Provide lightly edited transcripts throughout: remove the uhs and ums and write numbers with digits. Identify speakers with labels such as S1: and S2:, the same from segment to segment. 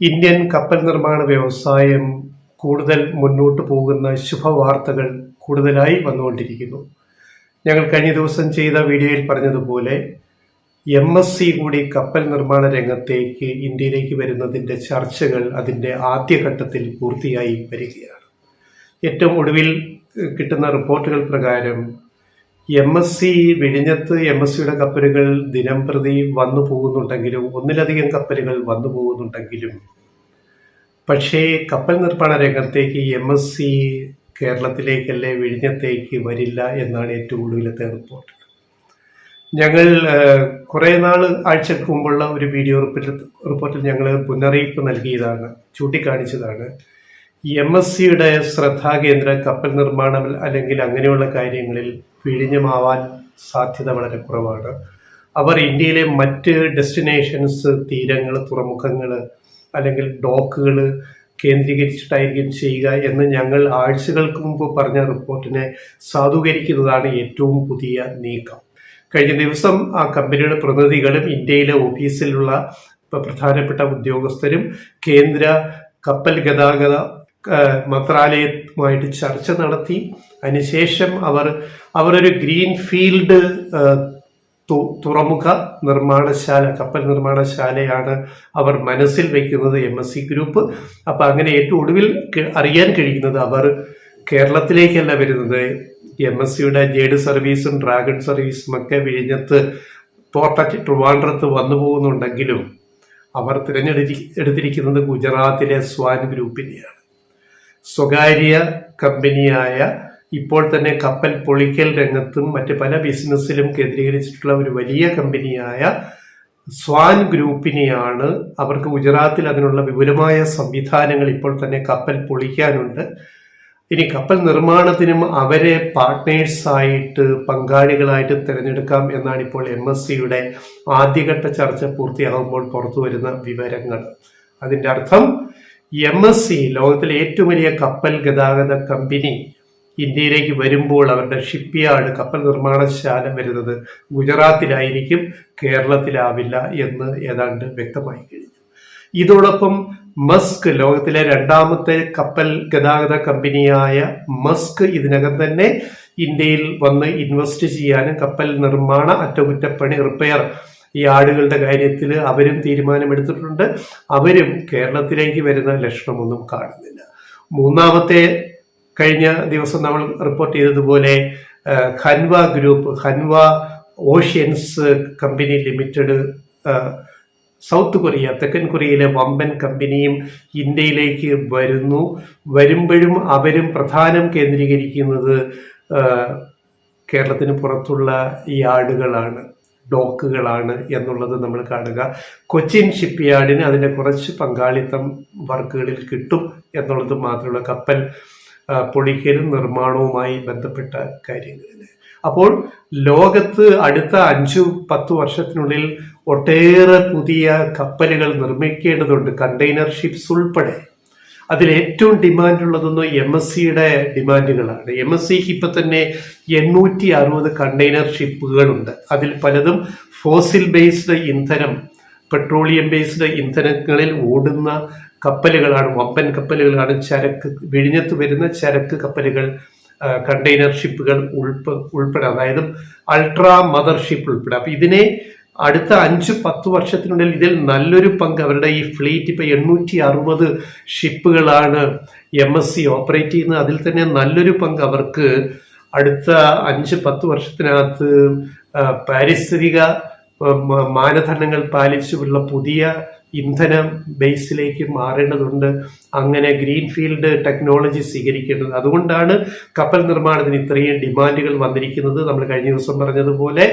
S1: Indian കപ്പൽ നിർമ്മാണ വ്യവസായം കൂടുതൽ മുന്നോട്ട് പോകുന്ന ശുഭവാർത്തകൾ കൂടുതലായി വന്നുകൊണ്ടിരിക്കുന്നു. ഞങ്ങൾ കഴിഞ്ഞ ദിവസം ചെയ്ത വീഡിയോയിൽ പറഞ്ഞതുപോലെ MSc കൂടി കപ്പൽ നിർമ്മാണ രംഗത്തേക്ക് ഇന്ത്യയിലേക്ക് വരുന്നതിൻ്റെ ചർച്ചകൾ അതിൻ്റെ ആദ്യഘട്ടത്തിൽ പൂർത്തിയായി വരികയാണ്. ഏറ്റവും ഒടുവിൽ കിട്ടുന്ന റിപ്പോർട്ടുകൾ പ്രകാരം MSc വിഴിഞ്ഞത്ത് MScയുടെ കപ്പലുകൾ ദിനം പ്രതി വന്നു പോകുന്നുണ്ടെങ്കിലും, ഒന്നിലധികം കപ്പലുകൾ വന്നു പോകുന്നുണ്ടെങ്കിലും, പക്ഷേ കപ്പൽ നിർമ്മാണ രംഗത്തേക്ക് MSc കേരളത്തിലേക്കല്ലേ വിഴിഞ്ഞത്തേക്ക് വരില്ല എന്നാണ് ഏറ്റവും ഒടുവിലത്തെ റിപ്പോർട്ട്. ഞങ്ങൾ കുറേ ആഴ്ചക്ക് മുമ്പുള്ള ഒരു വീഡിയോ റിപ്പോർട്ടിൽ ഞങ്ങൾ മുന്നറിയിപ്പ് നൽകിയതാണ്, ചൂണ്ടിക്കാണിച്ചതാണ്. MScയുടെ ശ്രദ്ധാകേന്ദ്ര കപ്പൽ നിർമ്മാണം അല്ലെങ്കിൽ അങ്ങനെയുള്ള കാര്യങ്ങളിൽ വിഴിഞ്ഞമാവാൻ സാധ്യത വളരെ കുറവാണ്. അവർ ഇന്ത്യയിലെ മറ്റ് ഡെസ്റ്റിനേഷൻസ്, തീരങ്ങൾ, തുറമുഖങ്ങൾ അല്ലെങ്കിൽ ഡോക്കുകൾ കേന്ദ്രീകരിച്ചിട്ടായിരിക്കും ചെയ്യുക എന്ന് ഞങ്ങൾ ആഴ്ചകൾക്ക് മുമ്പ് പറഞ്ഞ റിപ്പോർട്ടിനെ സാധൂകരിക്കുന്നതാണ് ഏറ്റവും പുതിയ നീക്കം. കഴിഞ്ഞ ദിവസം ആ കമ്പനിയുടെ പ്രതിനിധികളും ഇന്ത്യയിലെ ഓഫീസിലുള്ള പ്രധാനപ്പെട്ട ഉദ്യോഗസ്ഥരും കേന്ദ്ര കപ്പൽ ഗതാഗത മന്ത്രാലയവുമായിട്ട് ചർച്ച നടത്തി. അതിനുശേഷം അവരൊരു ഗ്രീൻഫീൽഡ് തുറമുഖ നിർമ്മാണശാല, കപ്പൽ നിർമ്മാണശാലയാണ് അവർ മനസ്സിൽ വയ്ക്കുന്നത്, MSc ഗ്രൂപ്പ്. അപ്പം അങ്ങനെ ഏറ്റവും ഒടുവിൽ അറിയാൻ കഴിയുന്നത് അവർ കേരളത്തിലേക്കല്ല വരുന്നത്. MScയുടെ ജേഡ് സർവീസും ഡ്രാഗൺ സർവീസും ഒക്കെ വിഴിഞ്ഞത്ത് പോർട്ട് ട്രിവാൻഡ്രത്ത് വന്നു പോകുന്നുണ്ടെങ്കിലും അവർ തിരഞ്ഞെടുത്തിരിക്കുന്നത് ഗുജറാത്തിലെ സ്വാൻ ഗ്രൂപ്പിനെയാണ്. സ്വകാര്യ കമ്പനിയായ, ഇപ്പോൾ തന്നെ കപ്പൽ പൊളിക്കൽ രംഗത്തും മറ്റ് പല ബിസിനസ്സിലും കേന്ദ്രീകരിച്ചിട്ടുള്ള ഒരു വലിയ കമ്പനിയായ സ്വാൻ ഗ്രൂപ്പിനെയാണ്. അവർക്ക് ഗുജറാത്തിൽ അതിനുള്ള വിപുലമായ സംവിധാനങ്ങൾ ഇപ്പോൾ തന്നെ കപ്പൽ പൊളിക്കാനുണ്ട്. ഇനി കപ്പൽ നിർമ്മാണത്തിനും അവരെ പാർട്ട്നേഴ്സായിട്ട്, പങ്കാളികളായിട്ട് തിരഞ്ഞെടുക്കാം എന്നാണ് ഇപ്പോൾ MScയുടെ ആദ്യഘട്ട ചർച്ച പൂർത്തിയാകുമ്പോൾ പുറത്തു വരുന്ന വിവരങ്ങൾ. അതിൻ്റെ അർത്ഥം MSc, ലോകത്തിലെ ഏറ്റവും വലിയ കപ്പൽ ഗതാഗത കമ്പനി, ഇന്ത്യയിലേക്ക് വരുമ്പോൾ അവരുടെ ഷിപ്പ് യാർഡ്, കപ്പൽ നിർമ്മാണശാല വരുന്നത് ഗുജറാത്തിലായിരിക്കും, കേരളത്തിലാവില്ല എന്ന് ഏതാണ്ട് വ്യക്തമായി കഴിഞ്ഞു. ഇതോടൊപ്പം മസ്ക്, ലോകത്തിലെ രണ്ടാമത്തെ കപ്പൽ ഗതാഗത കമ്പനിയായ മസ്ക് ഇതിനകം തന്നെ ഇന്ത്യയിൽ വന്ന് ഇൻവെസ്റ്റ് ചെയ്യാനും കപ്പൽ നിർമ്മാണ അറ്റകുറ്റപ്പണി, റിപ്പയർ യാർഡുകളുടെ കാര്യത്തിൽ അവരും തീരുമാനമെടുത്തിട്ടുണ്ട്. അവരും കേരളത്തിലേക്ക് വരുന്ന ലക്ഷണമൊന്നും കാണുന്നില്ല. മൂന്നാമത്തെ, കഴിഞ്ഞ ദിവസം നമ്മൾ റിപ്പോർട്ട് ചെയ്തതുപോലെ Hanwha group, Hanwha oceans company limited, south Korea, തെക്കൻ കൊറിയയിലെ വമ്പൻ കമ്പനിയും ഇന്ത്യയിലേക്ക് വരുമ്പോഴും അവരും പ്രധാനം കേന്ദ്രീകരിക്കുന്നത് കേരളത്തിന് പുറത്തുള്ള യാർഡുകളാണ്, ഡോക്കുകളാണ് എന്നുള്ളത് നമ്മൾ കാണുക. കൊച്ചിൻ ഷിപ്പ് യാർഡിന് അതിൻ്റെ കുറച്ച് പങ്കാളിത്തം വർക്കുകളിൽ കിട്ടും എന്നുള്ളത് മാത്രമുള്ള കപ്പൽ പൊളിക്കലും നിർമ്മാണവുമായി ബന്ധപ്പെട്ട കാര്യങ്ങളിൽ. അപ്പോൾ ലോകത്ത് അടുത്ത 5-10 വർഷത്തിനുള്ളിൽ ഒട്ടേറെ പുതിയ കപ്പലുകൾ നിർമ്മിക്കേണ്ടതുണ്ട്, കണ്ടെയ്നർ ഷിപ്സ് ഉൾപ്പെടെ. അതിൽ ഏറ്റവും ഡിമാൻഡുള്ളതൊന്നും MScയുടെ ഡിമാൻഡുകളാണ്. MScക്ക് ഇപ്പം തന്നെ 860 കണ്ടെയ്നർ ഷിപ്പുകളുണ്ട്. അതിൽ പലതും ഫോസിൽ ബേസ്ഡ് ഇന്ധനം, പെട്രോളിയം ബേസ്ഡ് ഇന്ധനങ്ങളിൽ ഓടുന്ന കപ്പലുകളാണ്, വമ്പൻ കപ്പലുകളാണ്. വിഴിഞ്ഞത്ത് വരുന്ന ചരക്ക് കപ്പലുകൾ, കണ്ടെയ്നർ ഷിപ്പുകൾ ഉൾപ്പെടെ, അതായത് അൾട്രാ മദർ ഷിപ്പ് ഉൾപ്പെടെ. അപ്പം ഇതിനെ അടുത്ത 5-10 വർഷത്തിനുള്ളിൽ ഇതിൽ നല്ലൊരു പങ്ക്, അവരുടെ ഈ ഫ്ലീറ്റ് ഇപ്പം 860 ഷിപ്പുകളാണ് MSc ഓപ്പറേറ്റ് ചെയ്യുന്നത്. അതിൽ തന്നെ നല്ലൊരു പങ്ക് അവർക്ക് അടുത്ത 5-10 വർഷത്തിനകത്ത് പാരിസ്ഥിതിക മാനദണ്ഡങ്ങൾ പാലിച്ചുള്ള പുതിയ ഇന്ധന ബേസിലേക്ക് മാറേണ്ടതുണ്ട്. അങ്ങനെ ഗ്രീൻഫീൽഡ് ടെക്നോളജി സ്വീകരിക്കേണ്ടത്. അതുകൊണ്ടാണ് കപ്പൽ നിർമ്മാണത്തിന് ഇത്രയും ഡിമാൻഡുകൾ വന്നിരിക്കുന്നത്. നമ്മൾ കഴിഞ്ഞ ദിവസം പറഞ്ഞതുപോലെ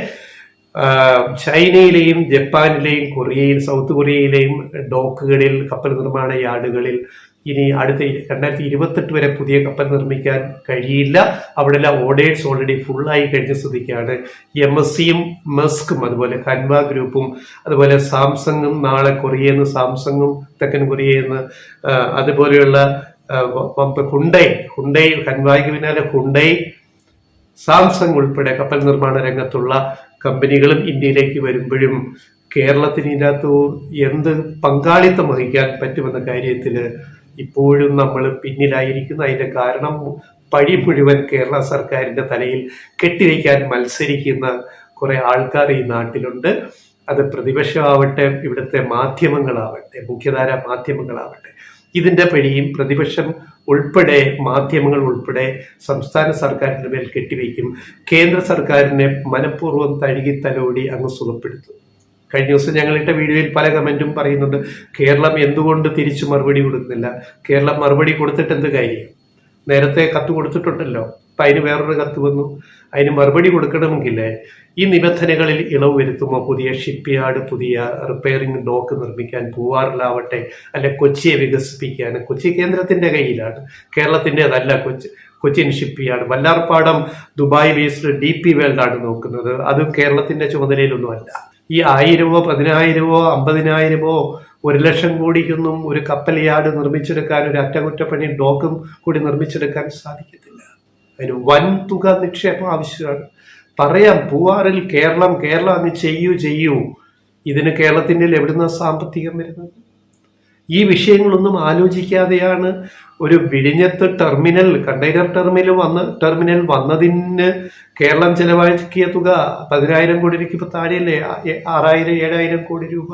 S1: ചൈനയിലെയും ജപ്പാനിലെയും സൗത്ത് കൊറിയയിലെയും ഡോക്കുകളിൽ, കപ്പൽ നിർമ്മാണ യാർഡുകളിൽ ഇനി അടുത്ത 2028 വരെ പുതിയ കപ്പൽ നിർമ്മിക്കാൻ കഴിയില്ല. അവിടെല്ലാം ഓർഡേഴ്സ് ഓൾറെഡി ഫുള്ളായി കഴിഞ്ഞ സ്ഥിതിക്കാണ് MScയും മസ്കും അതുപോലെ ഹൻവ ഗ്രൂപ്പും അതുപോലെ സാംസങ്ങും, നാളെ കൊറിയയിൽ സാംസങ്ങും, തെക്കൻ കൊറിയയിൽ നിന്ന് അതുപോലെയുള്ള ഹുണ്ടൈ, ഹൻവായ്ക്ക് പിന്നാലെ ഹുണ്ടൈ, സാംസങ് ഉൾപ്പെടെ കപ്പൽ നിർമ്മാണ രംഗത്തുള്ള കമ്പനികളും ഇന്ത്യയിലേക്ക് വരുമ്പോഴും കേരളത്തിന് ഇതിനകത്ത് എന്ത് പങ്കാളിത്തം വഹിക്കാൻ പറ്റുമെന്ന കാര്യത്തിൽ ഇപ്പോഴും നമ്മൾ പിന്നിലായിരിക്കുന്നു. അതിൻ്റെ കാരണം പഴി മുഴുവൻ കേരള സർക്കാരിൻ്റെ തലയിൽ കെട്ടിവയ്ക്കാൻ മത്സരിക്കുന്ന കുറേ ആൾക്കാർ ഈ നാട്ടിലുണ്ട്. അത് പ്രതിപക്ഷമാവട്ടെ, ഇവിടുത്തെ മാധ്യമങ്ങളാവട്ടെ, മുഖ്യധാര മാധ്യമങ്ങളാവട്ടെ, ഇതിൻ്റെ പഴിയും പ്രതിപക്ഷം ഉൾപ്പെടെ, മാധ്യമങ്ങൾ ഉൾപ്പെടെ സംസ്ഥാന സർക്കാരിൻ്റെ മേൽ കെട്ടിവയ്ക്കും. കേന്ദ്ര സർക്കാരിനെ മനഃപൂർവ്വം തഴുകി തലോടി അങ്ങ് സുഖപ്പെടുത്തും. കഴിഞ്ഞ ദിവസം ഞങ്ങളിട്ട വീഡിയോയിൽ പല കമൻറ്റും പറയുന്നുണ്ട്, കേരളം എന്തുകൊണ്ട് തിരിച്ചു മറുപടി കൊടുക്കുന്നില്ല. കേരളം മറുപടി കൊടുത്തിട്ട് എന്ത് കാര്യം? നേരത്തെ കത്ത് കൊടുത്തിട്ടുണ്ടല്ലോ. അപ്പം അതിന് വേറൊരു കത്ത് വന്നു. അതിന് മറുപടി കൊടുക്കണമെങ്കിൽ ഈ നിബന്ധനകളിൽ ഇളവ് വരുത്തുമോ? പുതിയ ഷിപ്പ് യാർഡ്, പുതിയ റിപ്പയറിംഗ് ഡോക്ക് നിർമ്മിക്കാൻ പൂവാറിലാവട്ടെ, അല്ലെ കൊച്ചിയെ വികസിപ്പിക്കാൻ. കൊച്ചി കേന്ദ്രത്തിൻ്റെ കയ്യിലാണ്, കേരളത്തിൻ്റെതല്ല. Cochin ship yard, Vallarpadam Dubai based DP വേൾഡാണ് നോക്കുന്നത്. അതും കേരളത്തിൻ്റെ ചുമതലയിലൊന്നുമല്ല. ഈ 1000-ഓ 10,000-ഓ 50,000-ഓ 1,00,000 കോടിക്കൊന്നും ഒരു കപ്പൽ യാർഡ് നിർമ്മിച്ചെടുക്കാൻ, ഒരു അറ്റകുറ്റപ്പണി ഡോക്കും കൂടി നിർമ്മിച്ചെടുക്കാൻ സാധിക്കത്തില്ല. അതിന് വൻ തുക നിക്ഷേപം ആവശ്യമാണ്. പറയാം, പൂവാറിൽ കേരളം അങ്ങ് ചെയ്യൂ. ഇതിന് കേരളത്തിൻ്റെ എവിടുന്ന സാമ്പത്തികം വരുന്നത്? ഈ വിഷയങ്ങളൊന്നും ആലോചിക്കാതെയാണ് ഒരു വിഴിഞ്ഞത്ത് കണ്ടെയ്നർ ടെർമിനൽ വന്നതിന് കേരളം ചെലവാക്കിയ തുക 10,000 കോടി രൂപയ്ക്ക് ഇപ്പോൾ താഴെയല്ലേ, 6,000-7,000 കോടി രൂപ.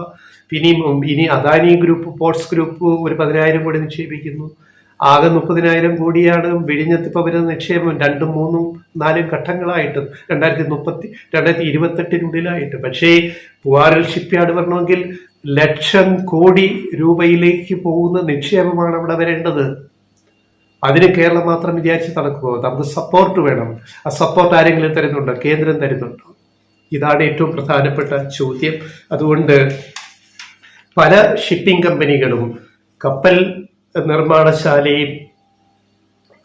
S1: ഇനി അദാനി ഗ്രൂപ്പ്, പോർട്സ് ഗ്രൂപ്പ് ഒരു 10,000 കോടി നിക്ഷേപിക്കുന്നു. ആകെ 30,000 കോടിയാണ് വിഴിഞ്ഞത്ത് ഇപ്പോൾ വരുന്ന നിക്ഷേപം. 2, 3, 4 ഘട്ടങ്ങളായിട്ട് 2028-നുള്ളിലായിട്ട്. പക്ഷേ പൂവാറിൽ ഷിപ്പ് യാർഡ് വരണമെങ്കിൽ 1,00,000 കോടി രൂപയിലേക്ക് പോകുന്ന നിക്ഷേപമാണ് അവിടെ വരേണ്ടത്. അതിന് കേരളം മാത്രം വിചാരിച്ച് നടക്കുമോ? നമുക്ക് സപ്പോർട്ട് വേണം. ആ സപ്പോർട്ട് ആരെങ്കിലും തരുന്നുണ്ടോ? കേന്ദ്രം തരുന്നുണ്ടോ? ഇതാണ് ഏറ്റവും പ്രധാനപ്പെട്ട ചോദ്യം. അതുകൊണ്ട് പല ഷിപ്പിംഗ് കമ്പനികളും കപ്പൽ നിർമ്മാണശാലയും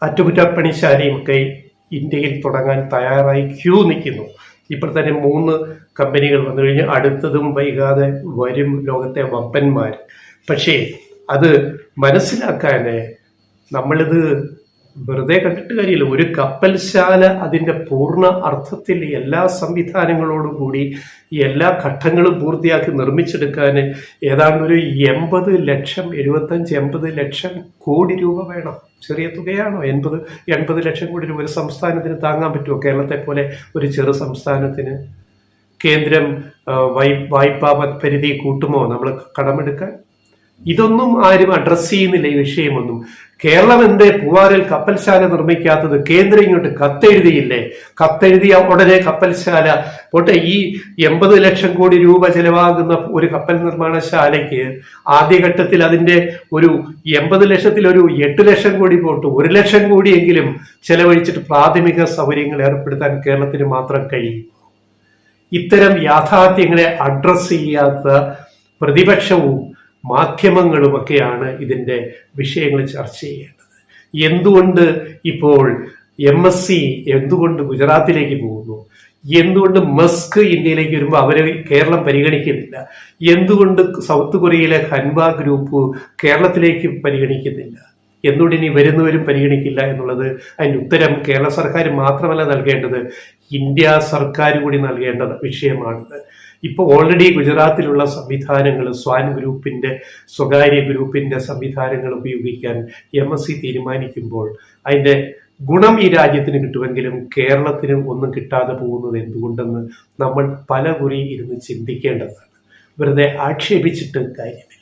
S1: അറ്റകുറ്റപ്പണിശാലയും ഒക്കെ ഇന്ത്യയിൽ തുടങ്ങാൻ തയ്യാറായി ക്യൂ നിൽക്കുന്നു. ഇപ്പോൾ തന്നെ 3 കമ്പനികൾ വന്നു കഴിഞ്ഞ് അടുത്തതും വൈകാതെ വരും, ലോകത്തെ വമ്പന്മാർ. പക്ഷേ അത് മനസ്സിലാക്കാൻ നമ്മളിത് വെറുതെ കണ്ടിട്ട് കാര്യമില്ല. ഒരു കപ്പൽശാല അതിൻ്റെ പൂർണ്ണ അർത്ഥത്തിൽ എല്ലാ സംവിധാനങ്ങളോടും കൂടി എല്ലാ ഘട്ടങ്ങളും പൂർത്തിയാക്കി നിർമ്മിച്ചെടുക്കാൻ ഏതാണ്ട് ഒരു 80 ലക്ഷം 75-80 ലക്ഷം കോടി രൂപ വേണം. ചെറിയ തുകയാണോ? 80 ലക്ഷം കോടി രൂപ ഒരു സംസ്ഥാനത്തിന് താങ്ങാൻ പറ്റുമോ? കേരളത്തെ പോലെ ഒരു ചെറു സംസ്ഥാനത്തിന് കേന്ദ്രം വായ്പാ പരിധി കൂട്ടുമോ നമ്മൾ കടമെടുക്കാൻ? ഇതൊന്നും ആരും അഡ്രസ് ചെയ്യുന്നില്ല, ഈ വിഷയമൊന്നും. കേരളം എന്തേ പൂവാറിൽ കപ്പൽശാല നിർമ്മിക്കാത്തത്? കേന്ദ്രം ഇങ്ങോട്ട് കത്തെഴുതിയില്ലേ? കത്തെഴുതിയ ഉടനെ കപ്പൽശാല പോട്ടെ. ഈ 80 ലക്ഷം കോടി രൂപ ചെലവാകുന്ന ഒരു കപ്പൽ നിർമ്മാണശാലയ്ക്ക് ആദ്യഘട്ടത്തിൽ അതിൻ്റെ ഒരു 80 ലക്ഷത്തിൽ ഒരു 8 ലക്ഷം കോടി പോട്ട് 1 ലക്ഷം കോടിയെങ്കിലും ചെലവഴിച്ചിട്ട് പ്രാഥമിക സൗകര്യങ്ങൾ ഏർപ്പെടുത്താൻ കേരളത്തിന് മാത്രം കഴിയും. ഇത്തരം യാഥാർത്ഥ്യങ്ങളെ അഡ്രസ് ചെയ്യാത്ത പ്രതിപക്ഷവും മാധ്യമങ്ങളുമൊക്കെയാണ് ഇതിൻ്റെ വിഷയങ്ങൾ ചർച്ച ചെയ്യേണ്ടത്. എന്തുകൊണ്ട് ഇപ്പോൾ MSC എന്തുകൊണ്ട് ഗുജറാത്തിലേക്ക് പോകുന്നു? എന്തുകൊണ്ട് മസ്ക് ഇന്ത്യയിലേക്ക് വരുമ്പോൾ അവരെ കേരളം പരിഗണിക്കുന്നില്ല? എന്തുകൊണ്ട് സൗത്ത് കൊറിയയിലെ ഹൻവ ഗ്രൂപ്പ് കേരളത്തിലേക്ക് പരിഗണിക്കുന്നില്ല? എന്തുകൊണ്ട് ഇനി വരുന്നവരും പരിഗണിക്കില്ല എന്നുള്ളത് അതിന് ഉത്തരം കേരള സർക്കാർ മാത്രമല്ല നൽകേണ്ടത്, ഇന്ത്യ സർക്കാർ കൂടി നൽകേണ്ട വിഷയമാണിത്. ഇപ്പോൾ ഓൾറെഡി ഗുജറാത്തിലുള്ള സംവിധാനങ്ങൾ, സ്വാൻ ഗ്രൂപ്പിൻ്റെ, സ്വകാര്യ ഗ്രൂപ്പിൻ്റെ സംവിധാനങ്ങൾ ഉപയോഗിക്കാൻ MSC തീരുമാനിക്കുമ്പോൾ അതിൻ്റെ ഗുണം ഈ രാജ്യത്തിന് കിട്ടുമെങ്കിലും കേരളത്തിന് ഒന്നും കിട്ടാതെ പോകുന്നത് എന്തുകൊണ്ടെന്ന് നമ്മൾ പല കുറി ഇരുന്ന് ചിന്തിക്കേണ്ടതാണ്. വെറുതെ ആക്ഷേപിച്ചിട്ട് കാര്യമില്ല.